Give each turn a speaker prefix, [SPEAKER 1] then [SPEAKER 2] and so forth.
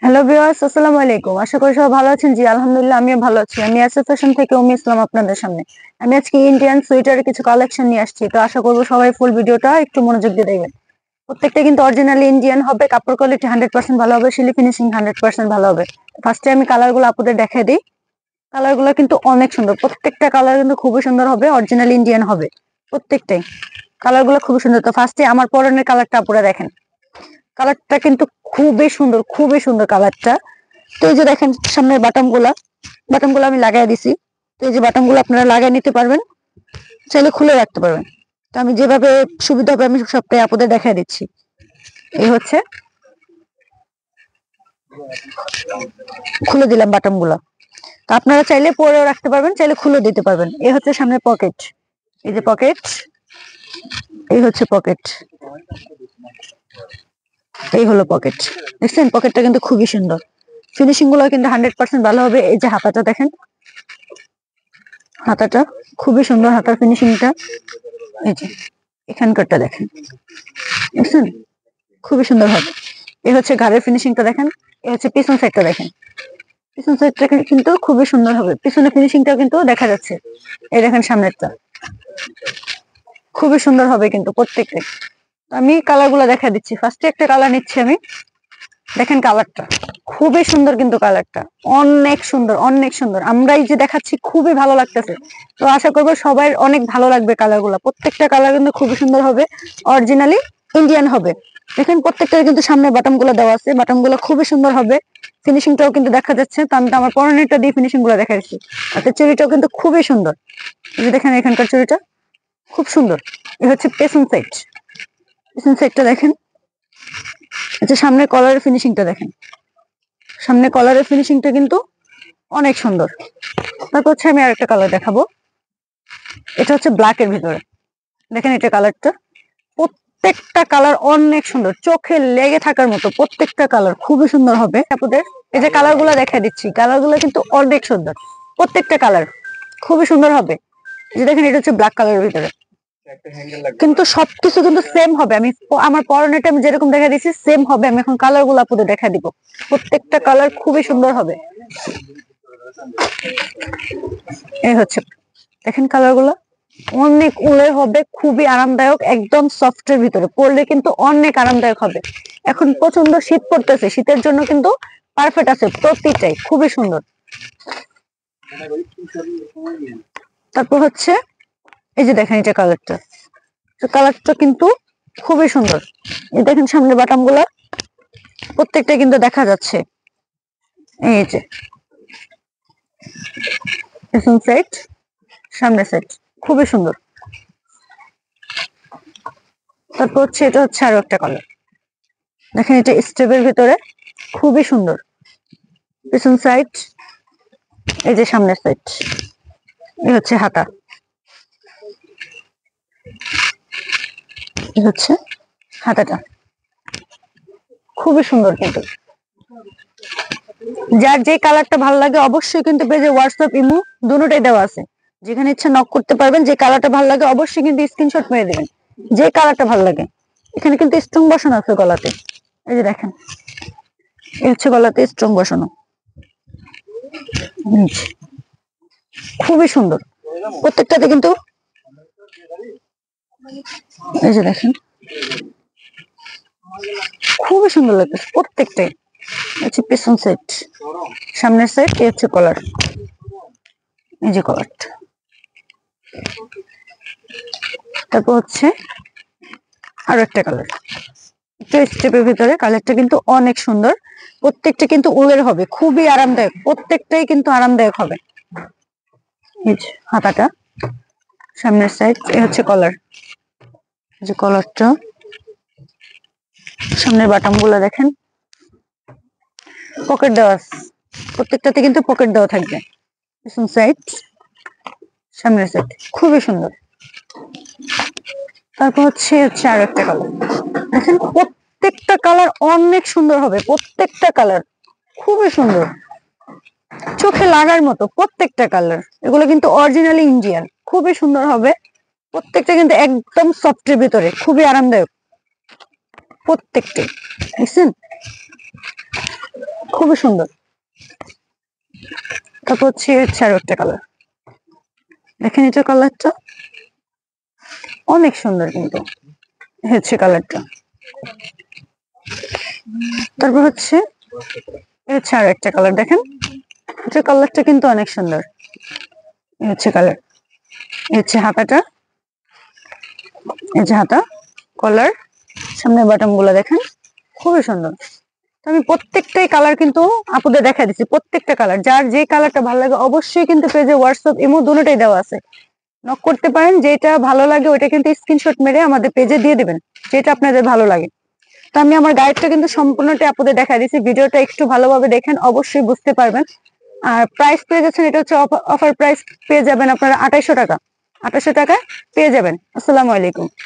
[SPEAKER 1] Hello viewers, আসসালামু আলাইকুম। আশা করি সবাই ভালো আছেন। জি আলহামদুলিল্লাহ, আমিও ভালো আছি। আমি আসিফ ফ্যাশন থেকে ইসলাম আপনাদের সামনে। আমি আজকে ইন্ডিয়ান সোয়েটারের কিছু কালেকশন নিয়ে আসছি। তো আশা করবো সবাই ফুল ভিডিওটা একটু মনোযোগ দিয়ে দেখবেন। প্রত্যেকটা কিন্তু অরিজিনালি ইন্ডিয়ান হবে, কাপড় কোয়ালিটি 100% ভালো হবে, সিলি ফিনিশিং 100% ভালো হবে। ফার্স্টে আমি কালারগুলো আপনাদের দেখাই দিই। কালারগুলো কিন্তু অনেক সুন্দর, প্রত্যেকটা কালার কিন্তু খুবই সুন্দর হবে, অরিজিনাল ইন্ডিয়ান হবে প্রত্যেকটাই। কালারগুলো খুবই সুন্দর। তো ফার্স্টে আমার পরনের কালারটা আপনারা দেখেন। কালারটা কিন্তু খুবই সুন্দর, খুবই সুন্দর কালারটা। তো এই যে দেখেন সামনের বাটনগুলো আমি লাগাই দিছি। তো এই যে বাটনগুলো আপনারা লাগাই নিতে পারবেন, চাইলে খুলে রাখতে পারবেন। তো আমি যেভাবে সুবিধা হবে আমি সবটাই আপনাদের দেখাই দিচ্ছি। এই হচ্ছে, খুলে দিলাম বাটনগুলো। তো আপনারা চাইলে পরেও রাখতে পারবেন, চাইলে খুলে দিতে পারবেন। এই হচ্ছে সামনের পকেট, এই যে পকেট, এই হচ্ছে পকেট, এই হলো পকেট। দেখছেন পকেটটা কিন্তু খুবই সুন্দর, ফিনিশিং গুলো কিন্তু 100% ভালো হবে। এই যে হাতাটা দেখেন, হাতাটা খুবই সুন্দর, হাতার ফিনিশিংটা এই যে এখানকারটা দেখেন, বুঝছেন, খুবই সুন্দর হবে। এই হচ্ছে ঘাড়ের ফিনিশিংটা দেখেন, এই হচ্ছে পিছন সাইডটা দেখেন, পিছন সাইডটা কিন্তু খুবই সুন্দর হবে, পিছনের ফিনিশিংটা কিন্তু দেখা যাচ্ছে। এই দেখেন সামনেরটা খুবই সুন্দর হবে কিন্তু প্রত্যেকটা। আমি কালার গুলা দেখা দিচ্ছি। ফার্স্টে একটা কালার নিচ্ছি আমি। দেখেন কালারটা খুবই সুন্দর, কিন্তু কালারটা অনেক সুন্দর, অনেক সুন্দর। আমরা এই যে দেখাচ্ছি খুবই ভালো লাগতেছে। তো আশা করবো সবাই অনেক ভালো লাগবে কালার গুলা। প্রত্যেকটা কালার কিন্তু খুবই সুন্দর হবে, অরিজিনালি ইন্ডিয়ান হবে। দেখেন প্রত্যেকটা কিন্তু সামনে বাটন গুলো দেওয়া আছে, বাটন গুলো খুবই সুন্দর হবে, ফিনিশিংটাও কিন্তু দেখা যাচ্ছে। তো আমি তো আমার পরনেরটা দিয়ে ফিনিশিং গুলো দেখাচ্ছি। আর চুড়িটাও কিন্তু খুবই সুন্দর, এই যে দেখেন এখানকার চুড়িটা খুব সুন্দর। এই হচ্ছে পেছন সাইড, পেছন সাইডটা দেখেন। আচ্ছা সামনে কলারের ফিনিশিংটা দেখেন, সামনে কলারের ফিনিশিংটা কিন্তু অনেক সুন্দর। তারপর হচ্ছে আমি আরেকটা কালার দেখাবো। এটা হচ্ছে ব্ল্যাক এর ভিতরে, দেখেন এটা কালারটা, প্রত্যেকটা কালার অনেক সুন্দর, চোখে লেগে থাকার মতো। প্রত্যেকটা কালার খুবই সুন্দর হবে আপনাদের। এই যে কালার গুলা দেখা দিচ্ছি, কালার গুলো কিন্তু অনেক সুন্দর, প্রত্যেকটা কালার খুবই সুন্দর হবে। যে দেখেন এটা হচ্ছে ব্ল্যাক কালারের ভিতরে, কিন্তু সবকিছু কিন্তু সেম হবে। আমি আমার পরনেটা আমি যেরকম দেখা দিচ্ছি সেম হবে। আমি এখন কালার গুলো আপনাদের দেখা দিব, প্রত্যেকটা কালার খুবই সুন্দর হবে। এই হচ্ছে, দেখেন কালার গুলো অনেক উলের হবে, খুবই আরামদায়ক, একদম সফটের ভিতরে পরলে কিন্তু অনেক আরামদায়ক হবে। এখন প্রচন্ড শীত পড়তেছে, শীতের জন্য কিন্তু পারফেক্ট আছে প্রতিটাই, খুবই সুন্দর। তারপর হচ্ছে এই যে দেখেন এটা কালারটা, কালারটা কিন্তু খুবই সুন্দর। এই দেখেন সামনে বাটাম গুলা প্রত্যেকটা কিন্তু দেখা যাচ্ছে। এই যে পেছন সাইড, সামনের সাইড খুবই সুন্দর। তারপর হচ্ছে এটা হচ্ছে আরো একটা কালার, দেখেন এটা স্টেপের ভিতরে খুবই সুন্দর। পেছন সাইড, এই যে সামনের সাইড, এই হচ্ছে হাতা, এই হচ্ছে হাতাটা খুবই সুন্দর। কিন্তু যার যে কালারটা ভালো লাগে অবশ্যই কিন্তু পেজে হোয়াটসঅ্যাপ ইমো দুটোটাই দেওয়া আছে, যেখানে ইচ্ছা নক করতে পারবেন। যে কালারটা ভালো লাগে অবশ্যই কিন্তু স্ক্রিনশট মেরে দেবেন, যে কালারটা ভালো লাগে। এখানে কিন্তু স্ট্রং বসানো আছে গলাতে, এই যে দেখেন এই হচ্ছে গলাতে স্ট্রং বসানো, খুবই সুন্দর প্রত্যেকটাতে কিন্তু। এই যে দেখেন খুবই সুন্দর লাগতেছে প্রত্যেকটাই। হচ্ছে পেছন সাইড, সামনের সাইড, এই হচ্ছে কলার, এই যে কলারটা। তারপর হচ্ছে আরো একটা কালার, একটু স্টেপের ভিতরে, কালারটা কিন্তু অনেক সুন্দর। প্রত্যেকটা কিন্তু উলের হবে, খুবই আরামদায়ক, প্রত্যেকটাই কিন্তু আরামদায়ক হবে। এই যে হাতাটা, সামনের সাইড, এই হচ্ছে কলার, যে কলারটা, সামনের বাটাম গুলো দেখেন, পকেট দেওয়া আছে, প্রত্যেকটাতে কিন্তু পকেট দেওয়া থাকবে। পিছন সাইড, সামনের সাইড খুবই সুন্দর। তারপর হচ্ছে আরো একটা কালার, দেখেন প্রত্যেকটা কালার অনেক সুন্দর হবে, প্রত্যেকটা কালার খুবই সুন্দর, চোখে লাগার মতো প্রত্যেকটা কালার। এগুলো কিন্তু অরিজিনালি ইন্ডিয়ান, খুবই সুন্দর হবে প্রত্যেকটা, কিন্তু একদম সফটের ভিতরে খুবই আরামদায়ক। প্রত্যেকটাই দেখছেন খুবই সুন্দর। তারপর হচ্ছে আরো একটা কালার, দেখেন এটা কালারটা অনেক সুন্দর কিন্তু হচ্ছে কালারটা। তারপর হচ্ছে আরো একটা কালার, দেখেন এটা কালারটা কিন্তু অনেক সুন্দর। হচ্ছে কালার, হচ্ছে হাতাটা, এই যে হাতা, কলার, সামনে বাটন গুলা দেখেন খুবই সুন্দর। আমি প্রত্যেকটাই কালার কিন্তু আপুদের দেখা দিচ্ছি, প্রত্যেকটা কালার যার যে কালারটা ভালো লাগে অবশ্যই কিন্তু পেজে হোয়াটসঅ্যাপ ইমো দুটোটাই দেওয়া আছে, নক করতে পারেন। যেটা ভালো লাগে ওইটা কিন্তু স্ক্রিনশট মেরে আমাদের পেজে দিয়ে দিবেন, যেটা আপনাদের ভালো লাগে। তো আমি আমার গাইডটা কিন্তু সম্পূর্ণটা আপনাদের দেখা দিচ্ছি, ভিডিওটা একটু ভালোভাবে দেখেন অবশ্যই বুঝতে পারবেন। আর প্রাইস পেয়ে যাচ্ছেন, এটা হচ্ছে অফার প্রাইস পেয়ে যাবেন আপনারা 2800 টাকা, 2800 টাকায় পেয়ে যাবেন। আসসালামু আলাইকুম।